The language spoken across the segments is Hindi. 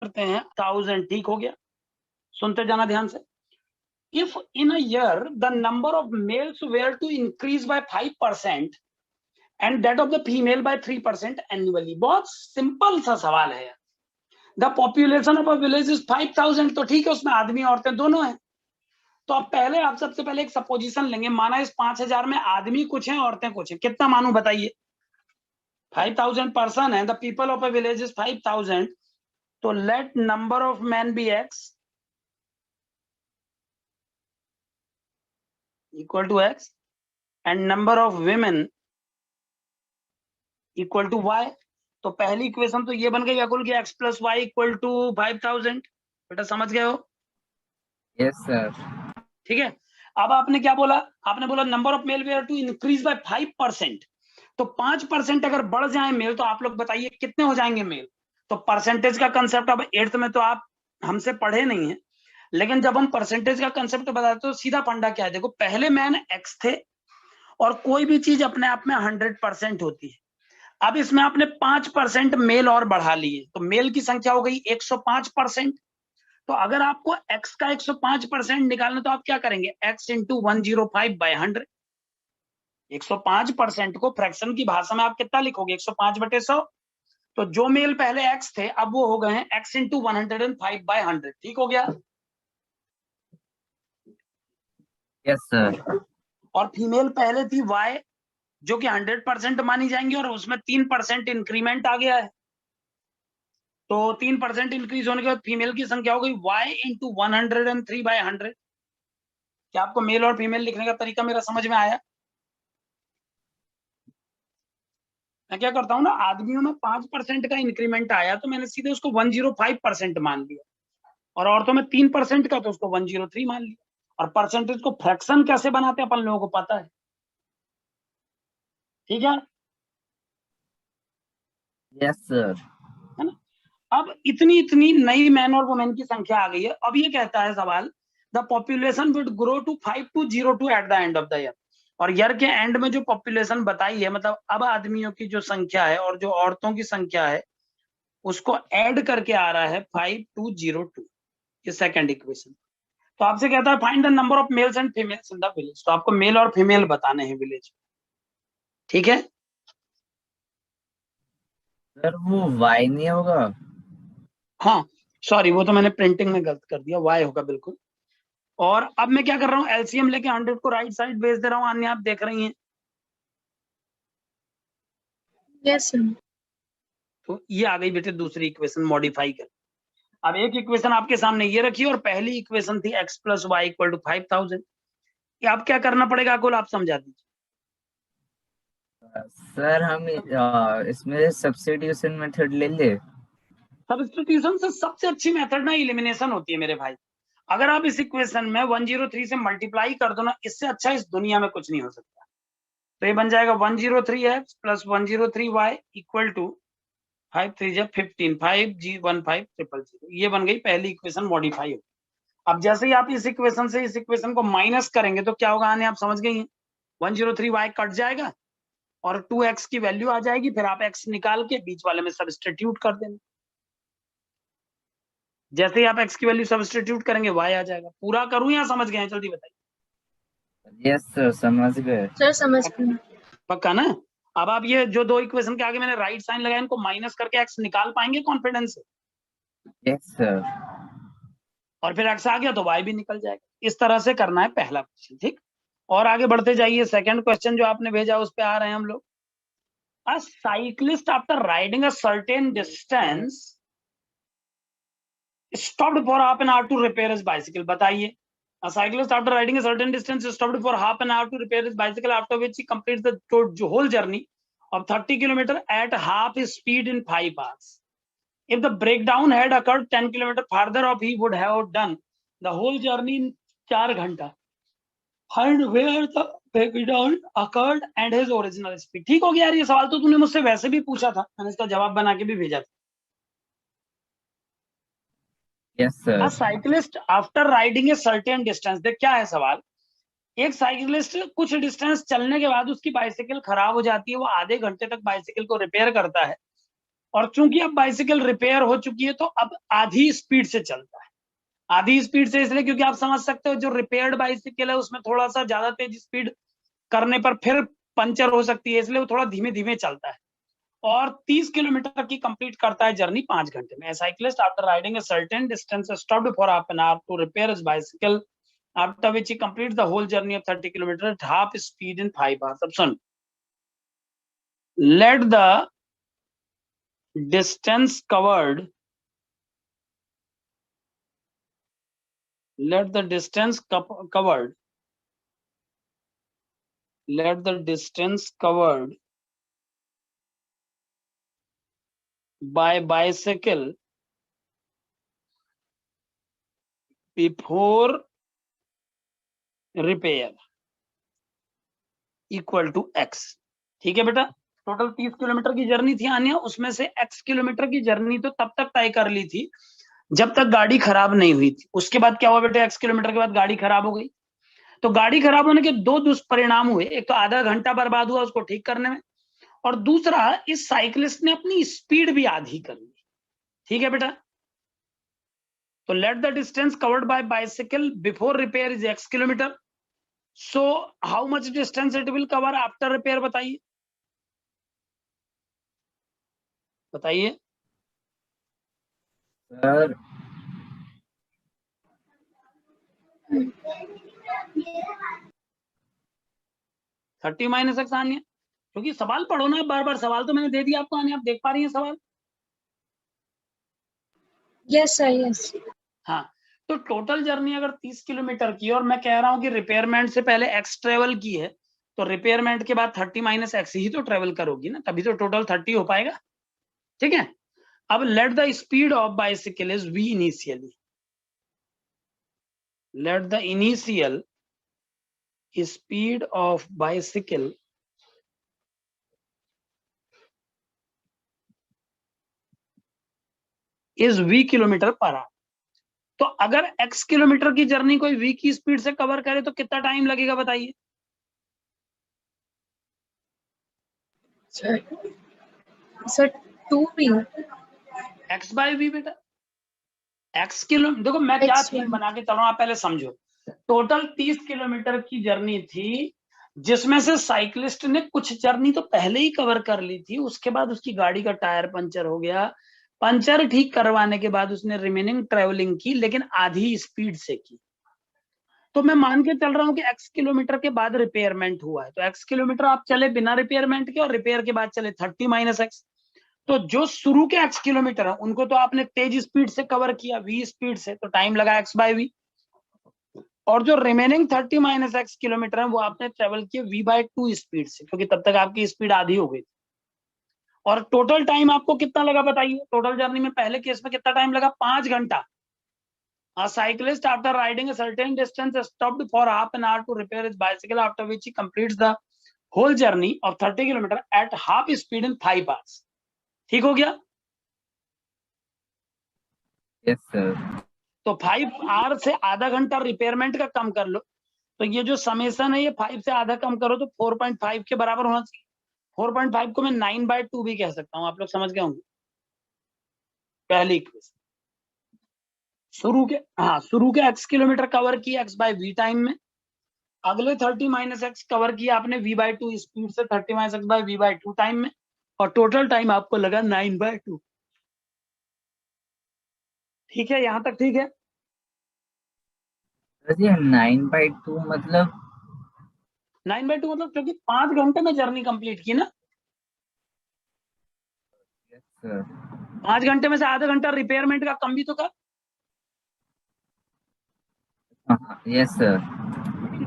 करते हैं 1000, ठीक हो गया। सुनते जाना ध्यान से। If in a year the number of males were to increase by 5% and that of the female by 3% annually, बहुत सिंपल सा सवाल है। The population of a village is 5000, तो ठीक है, उसमें आदमी औरतें दोनों हैं। तो अब पहले आप सबसे पहले एक सपोजिशन लेंगे, माना इस 5000 में आदमी कुछ हैं औरतें कुछ हैं, कितना मानू बताइए? 5000 पर्सन है, the people of a village is 5000, तो let number of man be x equal to x and number of women equal to y। तो पहली इक्वेशन तो ये बन गई अकुल की x plus y equal to 5000। बेटा समझ गए हो? Yes sir. ठीक है। अब आपने क्या बोला? आपने बोला number of male were to increase by 5%। तो 5% अगर बढ़ जाए मेल, तो आप लोग बताइए कितने हो जाएंगे मेल? तो परसेंटेज का कंसेप्ट अब 8th में तो आप हमसे पढ़े नहीं है, लेकिन जब हम परसेंटेज का कंसेप्ट बताते तो सीधा फंडा क्या है, देखो पहले मैन x थे और कोई भी चीज अपने आप में 100% होती है। अब इसमें आपने 5% मेल और बढ़ा लिए, तो मेल की संख्या हो गई 105%। तो अगर आपको x का 105% निकालना, तो आप क्या करेंगे? x into 105/100। 105% को फ्रैक्शन की भाषा में आप कितना लिखोगे? 105/100। तो जो मेल पहले x थे, अब वो हो गए हैं x इंटू 105/100। ठीक हो गया? Yes sir. और फीमेल पहले थी y, जो कि 100% मानी जाएंगी, और उसमें 3% इंक्रीमेंट आ गया है। तो 3% इंक्रीज होने के बाद फीमेल की संख्या हो गई y इंटू 103/100। क्या आपको मेल और फीमेल लिखने का तरीका मेरा समझ में आया? मैं क्या करता हूँ ना, आदमियों में 5% का इंक्रीमेंट आया तो मैंने सीधे उसको 105% मान लिया, और औरतों में 3% का तो उसको 103 मान लिया। और परसेंटेज को फ्रैक्शन कैसे बनाते हैं अपन लोगों को पता है, ठीक है? Yes sir. है ना? अब इतनी इतनी नई मैन और वुमेन की संख्या आ गई है। अब ये कहता है सवाल, the population would grow to 5202 at the end of the year. और ईयर के एंड में जो पॉपुलेशन बताई है, मतलब अब आदमियों की जो संख्या है और जो औरतों की संख्या है, उसको ऐड करके आ रहा है 5202, ये सेकंड इक्वेशन। तो आपसे कहता है find the number of males and females in the village. तो आपको मेल और फीमेल बताने हैं विलेज, ठीक है? सर वो वाई नहीं होगा? हाँ सॉरी, वो तो मैंने प्रिंटिंग में गलत कर दिया, वाई होगा बिल्कुल। और अब मैं क्या कर रहा हूँ, एलसीएम लेके 100 को राइट साइड भेज दे रहा हूँ, अन्य आप देख रही हैं। Yes sir. तो ये आ गई बेटे दूसरी इक्वेशन मॉडिफाई कर। अब एक इक्वेशन आपके सामने ये रखी, और पहली इक्वेशन थी x plus y equal to 5000। ये अब क्या करना पड़ेगा कुल, आप समझा दीजिए। सर हम इसमें सब्स्टिट्यूशन मेथड ले ले। सब्स्टिट्यूशन से सबसे अच्छी मेथड ना इलिमिनेशन होती है मेरे भाई। अगर आप इस इक्वेशन में 103 से मल्टीप्लाई कर दो ना, इससे अच्छा इस दुनिया में कुछ नहीं हो सकता। तो ये बन जाएगा 103x plus 103y equal to 5 3 जा 15 5 G 1 5 0 0। ये बन गई पहली इक्वेशन मॉडिफाई हो। अब जैसे ही आप इस इक्वेशन से इस इक्वेशन को माइनस करेंगे तो क्या होगा आने, आप समझ गई हैं? 103y कट जाएगा और 2x की वैल्यू आ जाएगी, फिर आप x निकाल के बीच वाले में सब्स्टिट्यूट कर देना। जैसे ही आप x की वैल्यू सब्स्टिट्यूट करेंगे y आ जाएगा। पूरा करूं या समझ गए? जल्दी बताइए। यस सर समझ गए। सर समझ गए। पक्का ना? अब आप ये जो दो इक्वेशन के आगे मैंने राइट साइन लगाया, इनको माइनस करके x निकाल पाएंगे कॉन्फिडेंस से? Yes sir. और फिर x आ गया तो y भी निकल जाएगा। इस तरह से करना है पहला क्वेश्चन, ठीक? और आगे बढ़ते जाइए, सेकंड क्वेश्चन जो आपने भेजा उस पे आ रहे हैं हम लोग। A cyclist after riding a certain distance stopped for half an hour to repair his bicycle. बताइए, a cyclist after riding a certain distance stopped for half an hour to repair his bicycle, after which he completes the whole journey of 30 kilometers at half his speed in 5 hours. If the breakdown had occurred 10 kilometers farther off, he would have done the whole journey in 4 घंटा. Find where the breakdown occurred and his original speed. ठीक हो गया यार, ये सवाल तो तूने मुझसे वैसे भी पूछा था, मैंने इसका जवाब बना के भी भेजा था। Yes sir. A cyclist after riding a certain distance, देख क्या है सवाल। एक साइकिलिस्ट कुछ डिस्टेंस चलने के बाद उसकी बाइसिकल खराब हो जाती है, वो आधे घंटे तक बाइसिकल को रिपेयर करता है। और चूंकि अब बाइसिकल रिपेयर हो चुकी है तो अब आधी स्पीड से चलता है। आधी स्पीड से इसलिए क्योंकि आप समझ सकते हो जो रिपेयर्ड बाइसिकल है उसमें थोड़ा सा ज्यादा तेज स्पीड करने पर फिर पंचर हो सकती है, इसलिए वो थोड़ा धीमे धीमे चलता है। और 30 किलोमीटर की कंप्लीट करता है जर्नी 5 घंटे में। Cyclist after riding a certain distance stopped for half an hour to repair his bicycle, after which he complete the whole journey of 30 kilometre at half speed in 5 hours. अब सुन, let the distance covered, let the distance covered, let the distance covered by bicycle before repair equal to x। ठीक है बेटा, टोटल 30 किलोमीटर की जर्नी थी आनिया, उसमें से x किलोमीटर की जर्नी तो तब तक तय कर ली थी जब तक गाड़ी खराब नहीं हुई थी। उसके बाद क्या हुआ बेटा, x किलोमीटर के बाद गाड़ी खराब हो गई। तो गाड़ी खराब होने के दो दुष्परिणाम हुए, एक तो आधा घंटा बर्बाद हुआ उसको ठीक करने में, और दूसरा इस साइकिलिस्ट ने अपनी स्पीड भी आधी कर ली। ठीक है बेटा, तो late the distance covered by bicycle before repair is x kilometre, so how much distance it will cover after repair, बताइए बताइए। सर 30 माइनस एक्स आनी है, क्योंकि सवाल पढ़ो ना, बार बार सवाल तो मैंने दे दिया आपको आने, आप देख पा रही हैं सवाल। Yes, sir. Yes. हाँ, तो टोटल जर्नी अगर 30 किलोमीटर की और मैं कह रहा हूं कि रिपेयरमेंट से पहले एक्स ट्रेवल की है, तो रिपेयरमेंट के बाद 30 माइनस एक्स ही तो ट्रेवल करोगी ना, तभी तो टोटल 30 हो पाएगा। ठीक है, अब let the speed of bicycle is v initially, let the initial speed of bicycle is v kilometre per hour. तो अगर x किलोमीटर की जर्नी कोई v की स्पीड से कवर करे तो कितना टाइम लगेगा बताइए। Sir, 2V. x by v बेटा, x किलो, देखो मैं क्या X थीम one. बना के चल रहा हूं, आप पहले समझो। टोटल 30 किलोमीटर की जर्नी थी, जिसमें से साइकिलिस्ट ने कुछ जर्नी तो पहले ही कवर कर ली थी, उसके बाद उसकी गाड़ी का टायर पंचर हो गया, पंचर ठीक करवाने के बाद उसने रिमेनिंग ट्रेवलिंग की, लेकिन आधी स्पीड से की। तो मैं मान के चल रहा हूं कि x किलोमीटर के बाद रिपेयरमेंट हुआ है, तो x किलोमीटर आप चले बिना रिपेयरमेंट के और रिपेयर के बाद चले 30 माइनस एक्स। तो जो शुरू के x किलोमीटर है उनको तो आपने तेज स्पीड से कवर किया v स्पीड से, तो टाइम लगा x बाय वी, और जो रिमेनिंग 30 माइनस एक्स किलोमीटर है वो आपने ट्रेवल किया v बाय 2 स्पीड से, क्योंकि तब तक आपकी स्पीड आधी हो गई। और टोटल टाइम आपको कितना लगा बताइए, टोटल जर्नी में पहले केस में कितना टाइम लगा, 5 घंटा। A cyclist after riding a certain distance stopped for half an hour to repair his bicycle, after which he completes the whole journey of 30 kilometer at half speed in 5 hours। ठीक हो गया? Yes sir. तो 5 आवर से आधा घंटा रिपेयरमेंट का कम कर लो, तो ये जो समेशन है ये 5 से आधा कम करो तो 4.5 के बराबर होना चाहिए। 4.5 को मैं 9/2 भी कह सकता हूँ, आप लोग समझ गए होंगे। पहली इक्वेशन शुरू के x किलोमीटर कवर किया x बाय v टाइम में, अगले 30 माइनस एक्स कवर किया आपने v बाय 2 स्पीड से 30 minus x by v by 2 time में, और टोटल टाइम आपको लगा 9/2। ठीक है, यहां तक ठीक है? सर ये 9/2 मतलब 9/2 मतलब क्योंकि 5 घंटे में जर्नी कंप्लीट की ना, यस सर। 5 घंटे में से आधा घंटा रिपेयरमेंट का कम भी तो कर। हाँ यस सर।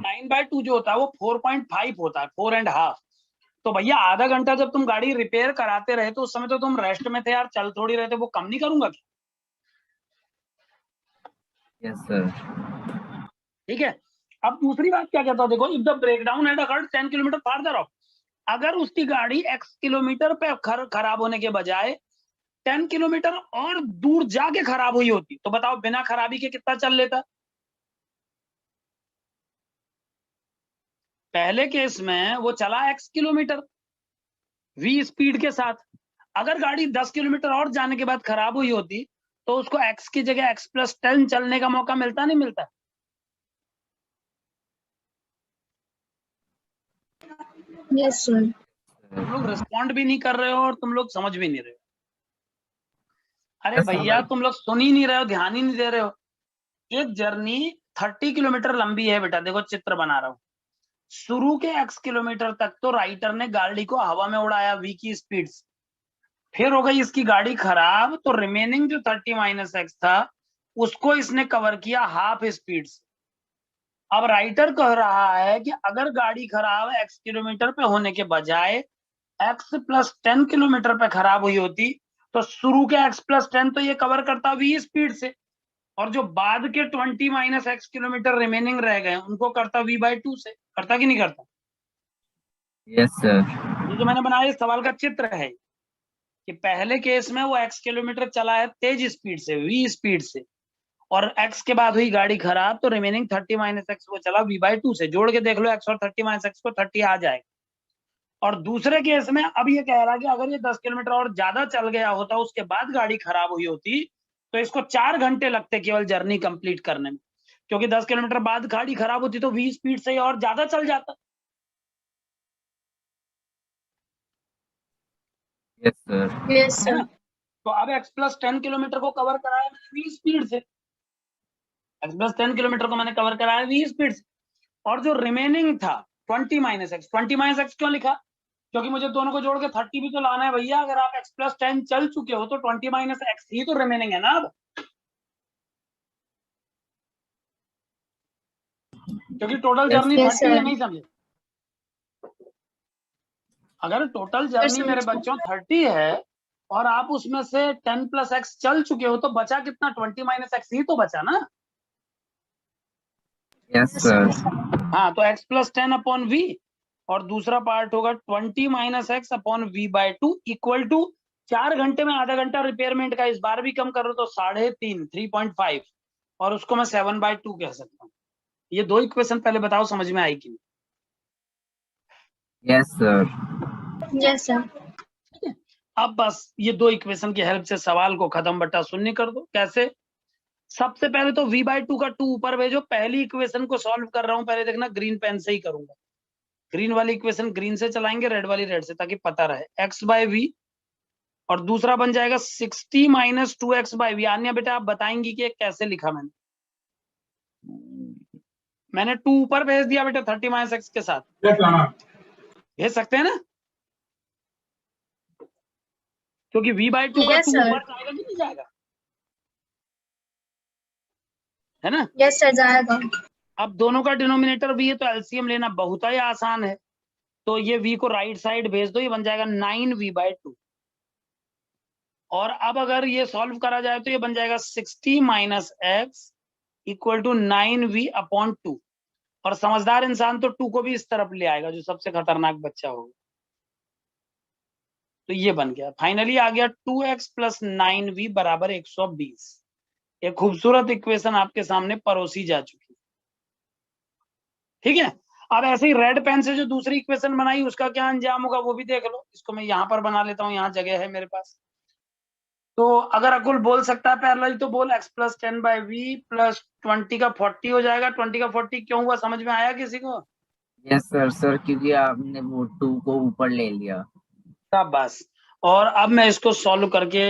9/2 जो होता है वो 4.5 होता है, 4.5। तो भैया आधा घंटा जब तुम गाड़ी रिपेयर कराते रहे तो उस समय तो तुम रेस्ट में थे यार, चल थोड़ी रहे थे, वो कम नहीं करूंगा क्या? Yes sir. ठीक है, अब दूसरी बात क्या कहता है देखो, if the breakdown had occurred 10 kilometre farther of, अगर उसकी गाड़ी x किलोमीटर पे खराब होने के बजाय 10 किलोमीटर और दूर जाके खराब हुई होती, तो बताओ बिना खराबी के कितना चल लेता? पहले केस में वो चला x किलोमीटर v स्पीड के साथ, अगर गाड़ी 10 किलोमीटर और जाने के बाद खराब हुई होती तो उसको x की जगह x+10 चलने का मौका मिलता नहीं मिलता? Yes, sir. तुम लोग रिस्पॉन्ड भी नहीं कर रहे हो और तुम लोग समझ भी नहीं रहे हो। अरे Yes, भैया sir. तुम लोग सुन ही नहीं रहे हो, ध्यान ही नहीं दे रहे हो। एक जर्नी 30 किलोमीटर लंबी है बेटा, देखो चित्र बना रहा हूं। शुरू के x किलोमीटर तक तो राइटर ने गाड़ी को हवा में उड़ाया v की स्पीड से, फिर हो गई इसकी गाड़ी खराब, तो रिमेनिंग जो 30 - x था उसको इसने कवर किया हाफ स्पीड से। अब राइटर कह रहा है कि अगर गाड़ी खराब x किलोमीटर पे होने के बजाय x+10 किलोमीटर पे खराब हुई होती तो शुरू के x+10 तो ये कवर करता v स्पीड से, और जो बाद के 20 - x किलोमीटर रिमेनिंग रह गए उनको करता v/2 से। करता कि नहीं करता? Yes, sir. ये जो मैंने बनाया इस सवाल का चित्र है कि पहले केस में वो x किलोमीटर चला है तेज स्पीड से, v स्पीड से, और x के बाद हुई गाड़ी खराब तो रिमेनिंग 30 - x वो चला v/2 से। जोड़ के देख लो x और 30 - x को 30 आ जाएगा। और दूसरे केस में अब ये कह रहा है कि अगर ये 10 किलोमीटर और ज्यादा चल गया होता उसके बाद गाड़ी खराब हुई होती तो इसको 4 घंटे लगते केवल जर्नी कंप्लीट करने में, क्योंकि 10 किलोमीटर बाद गाड़ी खराब होती तो v स्पीड से और ज्यादा चल जाता। Yes, sir. Yes, है sir. ना? तो अब x+10 किलोमीटर को कवर कराया मैंने v स्पीड से, x+10 किलोमीटर को मैंने कवर कराया v स्पीड से, और जो रिमेनिंग था 20 - x, 20 - x क्यों लिखा? क्योंकि मुझे दोनों को जोड़ के 30 भी तो लाना है भैया। अगर आप x+10 चल चुके हो तो 20 - x ही तो रिमेनिंग है ना अब, क्योंकि टोटल Yes, जर्नी Yes, 30 है, sir. नहीं समझे? अगर टोटल Sir, जर्नी मेरे समझ गए. बच्चों 30 है और आप उसमें से 10 + x चल चुके हो तो बचा कितना? 20 - x ही तो बचा ना। yes, Yes, sir. sir. हाँ, तो x+10 अपॉन v और दूसरा पार्ट होगा 20 - x upon v/2 equal to 4 घंटे में आधा घंटा रिपेयरमेंट का, इस बार भी कम करो तो 3.5, 3.5, और उसको मैं 7/2 कह सकता हूँ। ये दो इक्वेशन पहले बताओ समझ में आई कि नहीं? Yes, sir. Yes, sir. अब बस ये दो इक्वेशन की हेल्प से सवाल को खत्म बट्टा शून्य कर दो। कैसे? सबसे पहले तो v/2 का 2 ऊपर भेजो। पहली इक्वेशन को सॉल्व कर रहा हूं, पहले देखना ग्रीन पेन से ही करूंगा। ग्रीन वाली इक्वेशन ग्रीन से चलाएंगे, रेड वाली रेड से, ताकि पता रहे। x/v और दूसरा बन जाएगा 60 - 2x/v। आन्या बेटा आप बताएंगी कि कैसे लिखा मैंने? मैंने 2 ऊपर भेज दिया बेटा 30 - x के साथ, भेज सकते हैं ना? क्योंकि v/2 का Yes, 2 sir. ऊपर जाएगा कि नहीं जाएगा, है ना? Yes, sir. जाएगा. अब दोनों का डिनोमिनेटर v है तो एलसीएम लेना बहुत ही आसान है। तो ये v को राइट साइड भेज दो, ये बन जाएगा 9v/2। और अब अगर ये सॉल्व करा जाए तो ये बन जाएगा 60 - x equal to 9v upon 2। और समझदार इंसान तो 2 को भी इस तरफ ले आएगा, जो सबसे खतरनाक बच्चा होगा। तो ये बन गया, फाइनली आ गया 2x + 9v बराबर 120। एक खूबसूरत इक्वेशन आपके सामने परोसी जा चुकी है। ठीक है, अब ऐसे ही रेड पेन से जो दूसरी इक्वेशन बनाई उसका क्या अंजाम होगा वो भी देख लो। इसको मैं यहाँ पर बना लेता हूँ, यहाँ जगह है मेरे पास। तो अगर अकुल बोल सकता है पैरेलल तो बोल, x+10/v + 20 का 40 हो जाएगा। 20 का 40 क्यों हुआ, समझ में आया किसी को? Yes, sir. Sir, क्योंकि आपने वो 2 को ऊपर ले लिया. तब बस। और अब मैं इसको सॉल्व करके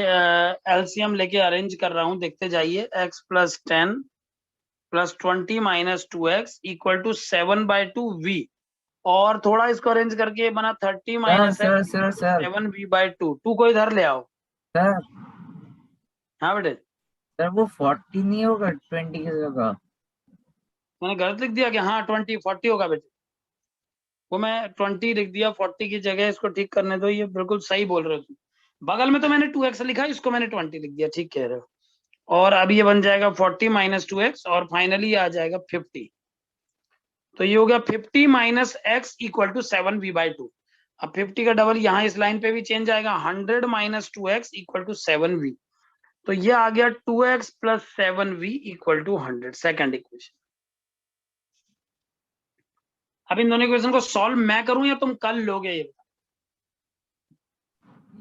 एलसीएम लेके अरेंज कर रहा हूँ, देखते जाइए। x+10 + 20 - 2x equal to 7/2v, और थोड़ा इसको अरेंज करके बना 30 - Sir, x sir, sir, sir. 7v/2। 2 को इधर ले आओ। Sir, हाँ बेटे, sir, वो 40 नहीं होगा 20 की जगह. मैंने गलत लिख दिया कि हाँ 40 होगा बेटे। वो मैं 20 लिख दिया 40 की जगह, इसको ठीक करने दो। ये बिल्कुल सही बोल रहे हो तुम। बगल में तो मैंने 2x लिखा, इसको मैंने 20 लिख दिया, ठीक कह रहे हो। और अब ये बन जाएगा 40 - 2x और फाइनली आ जाएगा 50। तो ये हो गया 50 - x इक्वल टू 7v/2। अब 50 का डबल यहाँ इस लाइन पे भी चेंज आएगा, 100 - 2x इक्वल टू 7v। तो ये आ गया 2x + 7v equal to 100, second equation. अब इन दोनों इक्वेशन को सॉल्व मैं करूं या तुम कल लोगे? ये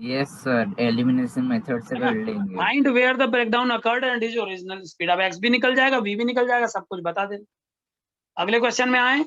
यस सर, एलिमिनेशन मेथड से कर लेंगे। Find where the breakdown occurred and is original speed. अब एक्स भी निकल जाएगा, वी भी निकल जाएगा, सब कुछ बता देना। अगले क्वेश्चन में आए।